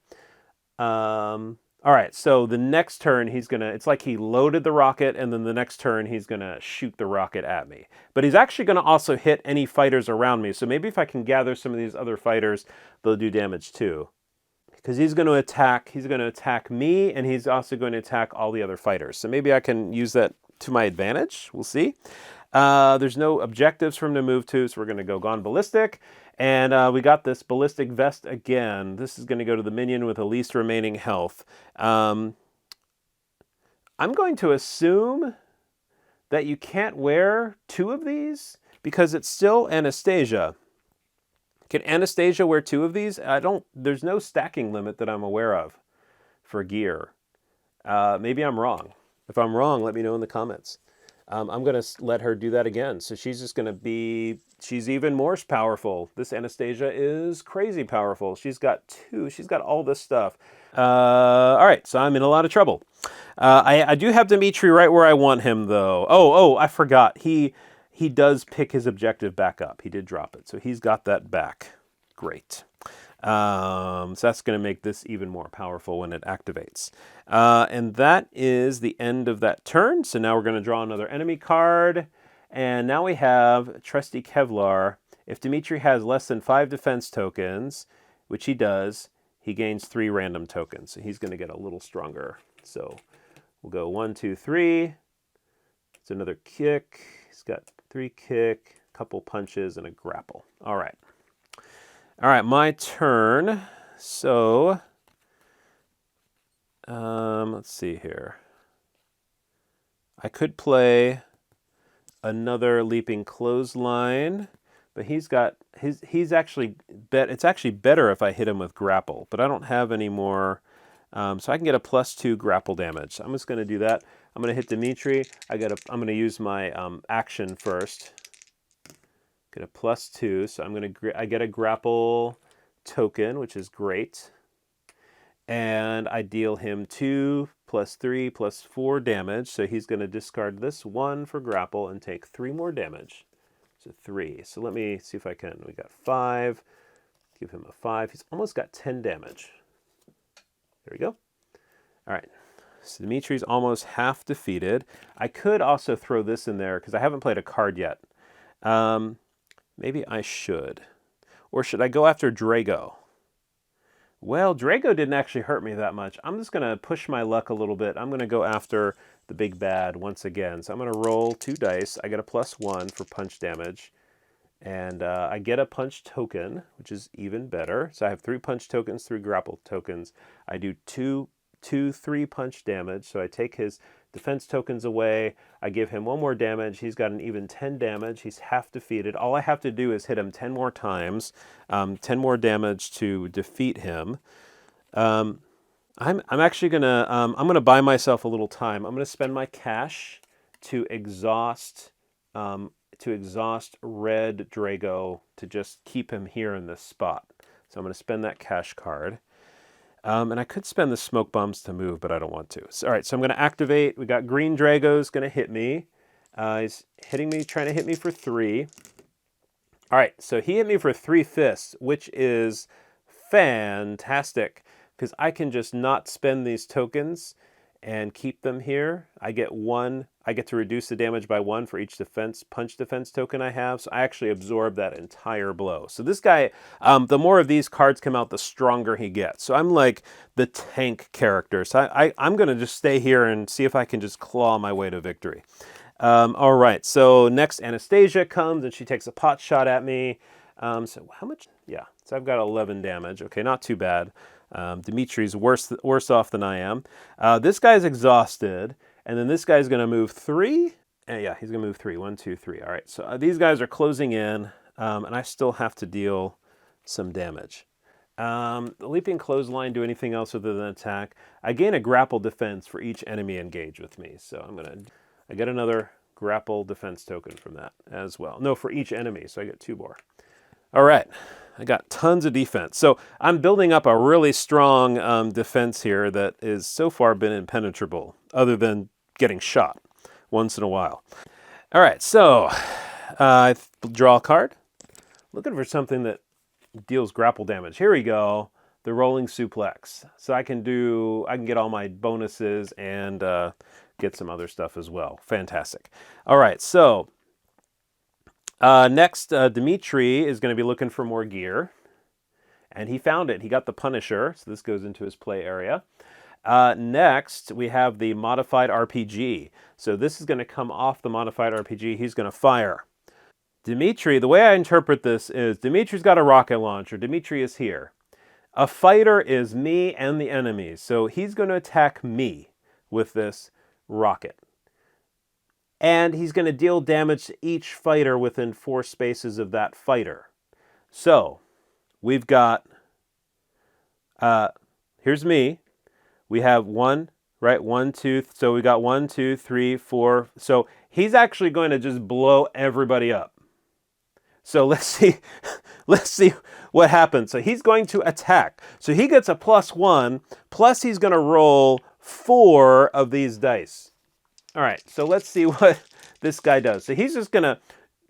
All right, so the next turn it's like he loaded the rocket, and then the next turn he's gonna shoot the rocket at me. But he's actually gonna also hit any fighters around me, so maybe if I can gather some of these other fighters, they'll do damage too. Because he's going to attack me, and he's also going to attack all the other fighters. So maybe I can use that to my advantage. We'll see. There's no objectives for him to move to, so we're going to go Gone Ballistic. And we got this Ballistic Vest again. This is going to go to the minion with the least remaining health. I'm going to assume that you can't wear 2 of these because it's still Anastasia. Can Anastasia wear 2 of these? There's no stacking limit that I'm aware of for gear. Maybe I'm wrong. If I'm wrong, let me know in the comments. I'm going to let her do that again. So she's just going to she's even more powerful. This Anastasia is crazy powerful. She's got all this stuff. All right, so I'm in a lot of trouble. I do have Dimitri right where I want him, though. Oh, I forgot. He does pick his objective back up. He did drop it, so he's got that back. Great. So that's going to make this even more powerful when it activates. And that is the end of that turn. So now we're going to draw another enemy card. And now we have Trusty Kevlar. If Dimitri has less than 5 defense tokens, which he does, he gains 3 random tokens. So he's going to get a little stronger. So we'll go 1, 2, 3. It's another kick. He's got 3 kick, a couple punches, and a grapple. All right. All right, my turn. So, let's see here. I could play another leaping clothesline, but it's actually better if I hit him with grapple, but I don't have any more. So I can get a +2 grapple damage. So I'm just going to do that. I'm going to hit Dimitri. I'm going to use my action first. Get a +2. So I get a grapple token, which is great. And I deal him 2 + 3 + 4 damage. So he's going to discard this 1 for grapple and take 3 more damage. So 3. So let me see if I can. We got 5. Give him a 5. He's almost got 10 damage. There we go. All right. So Dimitri's almost half defeated. I could also throw this in there because I haven't played a card yet. Maybe I should. Or should I go after Drago? Well, Drago didn't actually hurt me that much. I'm just going to push my luck a little bit. I'm going to go after the big bad once again. So I'm going to roll 2 dice. I get a +1 for punch damage. And I get a punch token, which is even better. So I have 3 punch tokens, 3 grapple tokens. I do 3 punch damage. So I take his defense tokens away. I give him 1 more damage. He's got an even 10 damage. He's half defeated. All I have to do is hit him 10 more times, 10 more damage to defeat him. I'm actually gonna I'm gonna buy myself a little time. I'm gonna spend my cash to exhaust Red Drago to just keep him here in this spot. So I'm going to spend that cash card. And I could spend the smoke bombs to move, but I don't want to. So, all right, so I'm going to activate. We got Green Drago's going to hit me. He's hitting me, trying to hit me for 3. All right, so he hit me for 3 fists, which is fantastic because I can just not spend these tokens and keep them here. I get to reduce the damage by 1 for each punch defense token I have. So I actually absorb that entire blow. So this guy, the more of these cards come out, the stronger he gets. So I'm like the tank character. So I'm going to just stay here and see if I can just claw my way to victory. All right, so next Anastasia comes and she takes a pot shot at me. So how much? Yeah, so I've got 11 damage. Okay, not too bad. Dimitri's worse off than I am. This guy's exhausted, and then this guy's going to move 3. Yeah, he's going to move 3. 1, 2, 3. All right, so these guys are closing in, and I still have to deal some damage. The leaping clothesline do anything else other than attack. I gain a grapple defense for each enemy engaged with me, so I get another grapple defense token from that as well. No, for each enemy, so I get 2 more. All right, I got tons of defense. So I'm building up a really strong defense here that is so far been impenetrable, other than getting shot once in a while. All right, so I draw a card, looking for something that deals grapple damage. Here we go, the rolling suplex. So I can get all my bonuses and get some other stuff as well. Fantastic. All right, so next, Dimitri is going to be looking for more gear, and he found it. He got the Punisher, so this goes into his play area. Next, we have the modified RPG. So this is going to come off the modified RPG. He's going to fire. Dimitri, the way I interpret this is Dimitri's got a rocket launcher. Dimitri is here. A fighter is me and the enemies. So he's going to attack me with this rocket. And he's going to deal damage to each fighter within 4 spaces of that fighter. So we've got, here's me. We have 1, right? 1, 2, so we got 1, 2, 3, 4. So he's actually going to just blow everybody up. So let's see what happens. So he's going to attack. So he gets a +1, plus he's going to roll 4 of these dice. All right, so let's see what this guy does. So he's just going to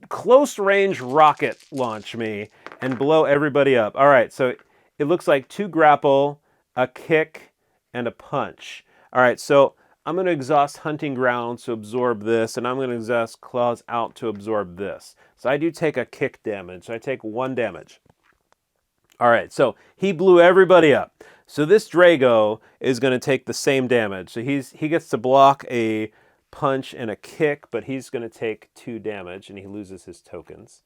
close range rocket launch me and blow everybody up. All right, so it looks like 2 grapple, a kick, and a punch. All right, so I'm going to exhaust Hunting Grounds to absorb this, and I'm going to exhaust Claws Out to absorb this. So I do take a kick damage. So I take 1 damage. All right, so he blew everybody up. So this Drago is going to take the same damage. So he gets to block a punch and a kick, but he's going to take 2 damage, and he loses his tokens.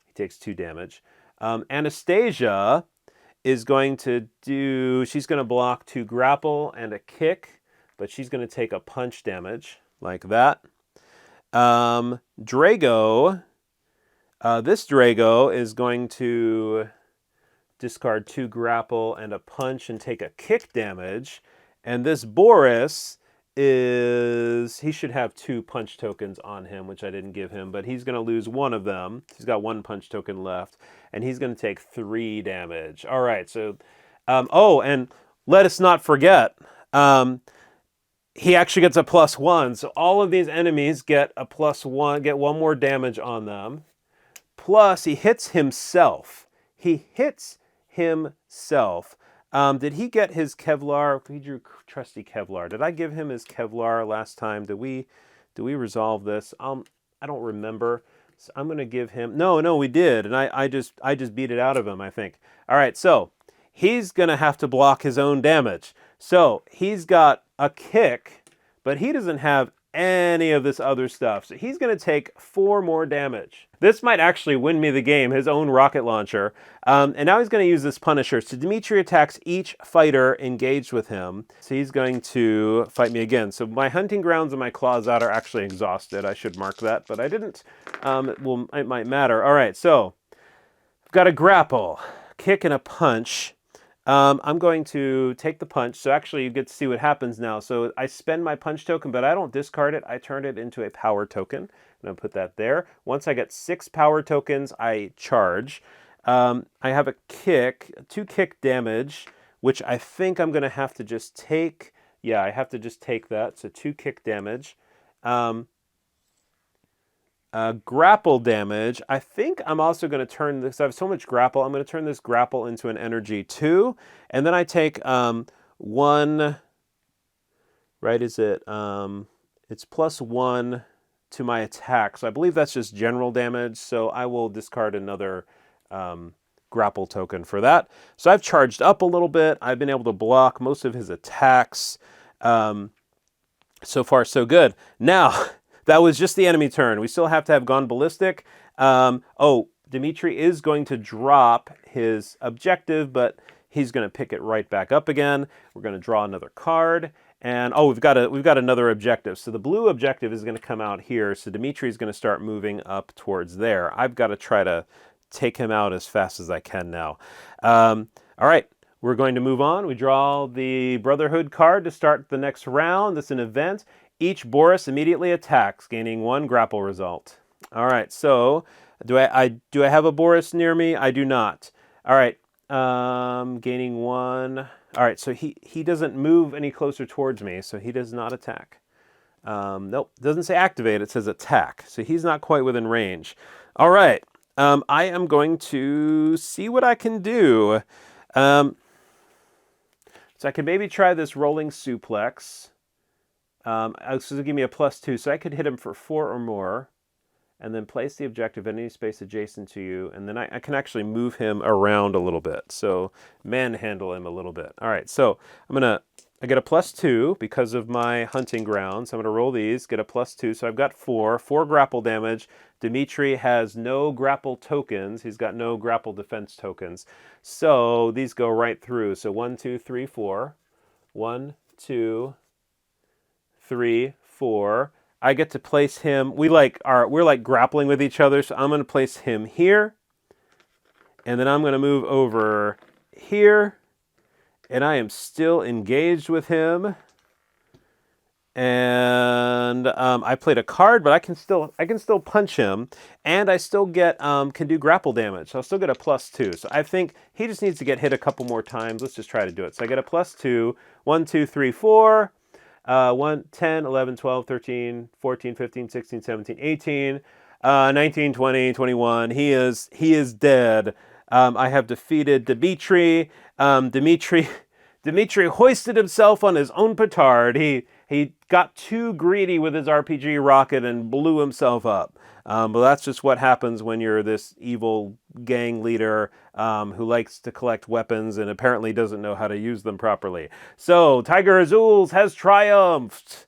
He takes 2 damage. Anastasia is going to she's going to block 2 grapple and a kick, but she's going to take a punch damage, like that. Drago, this Drago is going to discard 2 grapple and a punch and take a kick damage. And this Boris he should have 2 punch tokens on him, which I didn't give him, but he's going to lose 1 of them. He's got 1 punch token left, and he's going to take 3 damage. All right, so, and let us not forget, he actually gets a +1. So all of these enemies get a +1, get 1 more damage on them. Plus, he hits himself. He hits himself. Did he get his Kevlar? He drew trusty Kevlar. Did I give him his Kevlar last time? Did we resolve this? I don't remember. So I'm going to give him... No, we did. And I just beat it out of him, I think. All right, so he's going to have to block his own damage. So he's got a kick, but he doesn't have any of this other stuff. So he's going to take 4 more damage. This might actually win me the game, his own rocket launcher. And now he's going to use this Punisher. So Dimitri attacks each fighter engaged with him. So he's going to fight me again. So my Hunting Grounds and my Claws Out are actually exhausted. I should mark that, but I didn't. It might matter. All right, so I've got a grapple, kick, and a punch. I'm going to take the punch. So actually you get to see what happens now. So I spend my punch token, but I don't discard it. I turn it into a power token. And I'll put that there. Once I get 6 power tokens, I charge. I have a kick, 2 kick damage, which I think I'm going to have to just take. Yeah, I have to just take that. So 2 kick damage. Grapple damage. I think I'm also going to turn this, I have so much grapple, I'm going to turn this grapple into an energy 2. And then I take 1, right, it's +1 to my attack. So I believe that's just general damage. So I will discard another grapple token for that. So I've charged up a little bit. I've been able to block most of his attacks. So far, so good. Now, that was just the enemy turn. We still have to have gone ballistic. Dimitri is going to drop his objective, but he's going to pick it right back up again. We're going to draw another card. And oh, we've got another objective. So the blue objective is going to come out here. So Dimitri's going to start moving up towards there. I've got to try to take him out as fast as I can now. All right, we're going to move on. We draw the Brotherhood card to start the next round. It's an event. Each Boris immediately attacks, gaining 1 grapple result. All right, so do I have a Boris near me? I do not. All right, gaining 1. All right, so he doesn't move any closer towards me, so he does not attack. Nope, it doesn't say activate, it says attack. So he's not quite within range. All right, I am going to see what I can do. So I can maybe try this rolling suplex. This will give me a +2, so I could hit him for 4 or more, and then place the objective in any space adjacent to you, and then I can actually move him around a little bit, so manhandle him a little bit. All right, so I get a +2 because of my hunting ground, so I'm going to roll these, get a +2, so I've got 4 grapple damage. Dimitri has no grapple tokens. He's got no grapple defense tokens, so these go right through. So 1, 2, 3, 4. 1, 2, 3, 4. I get to place him. We're like grappling with each other, so I'm going to place him here, and then I'm going to move over here, and I am still engaged with him. And I played a card, but I can still punch him, and I still get can do grapple damage. So I'll still get a +2. So I think he just needs to get hit a couple more times. Let's just try to do it. So I get a +2. 1, 2, 3, 4. 1, 10, 11, 12, 13, 14, 15, 16, 17, 18, 19, 20, 21. He is dead. I have defeated Dimitri. Dimitri hoisted himself on his own petard. He got too greedy with his RPG rocket and blew himself up. But that's just what happens when you're this evil gang leader who likes to collect weapons and apparently doesn't know how to use them properly. So, Tiger Azules has triumphed.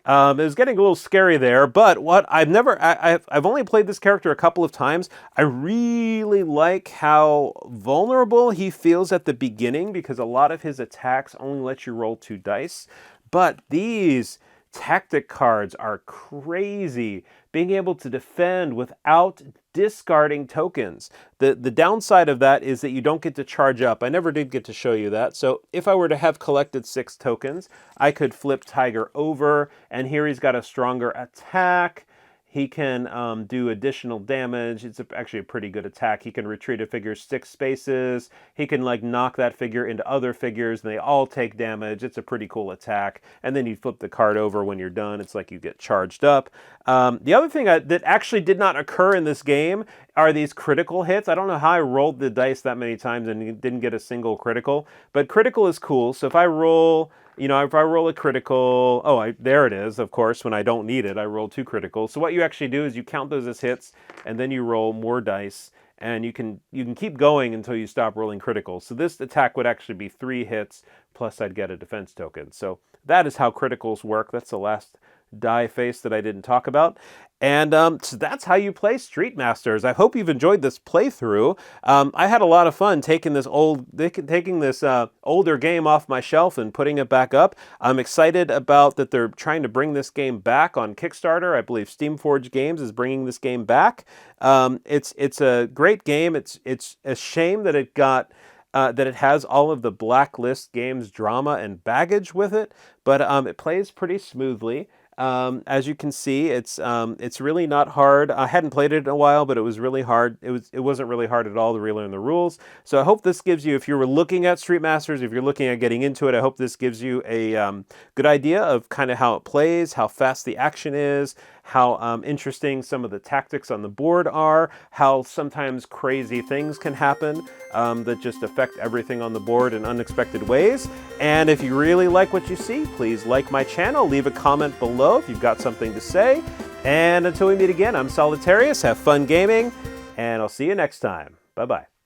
It was getting a little scary there, but I've only played this character a couple of times. I really like how vulnerable he feels at the beginning because a lot of his attacks only let you roll 2 dice. But these tactic cards are crazy. Being able to defend without discarding tokens. The downside of that is that you don't get to charge up. I never did get to show you that. So if I were to have collected 6 tokens, I could flip Tiger over, and here he's got a stronger attack. He can do additional damage. It's actually a pretty good attack. He can retreat a figure 6 spaces. He can knock that figure into other figures, and they all take damage. It's a pretty cool attack. And then you flip the card over when you're done. It's like you get charged up. The other thing that actually did not occur in this game are these critical hits. I don't know how I rolled the dice that many times and didn't get a single critical, but critical is cool. So if I roll... if I roll a critical, there it is, of course, when I don't need it, I roll 2 criticals. So what you actually do is you count those as hits, and then you roll more dice, and you can keep going until you stop rolling criticals. So this attack would actually be 3 hits, plus I'd get a defense token. So that is how criticals work. That's the last die face that I didn't talk about. And so that's how you play Street Masters. I hope you've enjoyed this playthrough. I had a lot of fun taking this older game off my shelf and putting it back up. I'm excited about that they're trying to bring this game back on Kickstarter. I believe Steamforged Games is bringing this game back. It's a great game. It's a shame that it got that it has all of the Blacklist Games drama and baggage with it, but it plays pretty smoothly. As you can see, it's really not hard. I hadn't played it in a while, but it was really hard. It wasn't really hard at all to relearn the rules. So I hope this gives you, if you were looking at Street Masters, if you're looking at getting into it, I hope this gives you a good idea of kind of how it plays, how fast the action is, how interesting some of the tactics on the board are, how sometimes crazy things can happen that just affect everything on the board in unexpected ways. And if you really like what you see, please like my channel, leave a comment below if you've got something to say. And until we meet again, I'm Solitarius. Have fun gaming, and I'll see you next time. Bye-bye.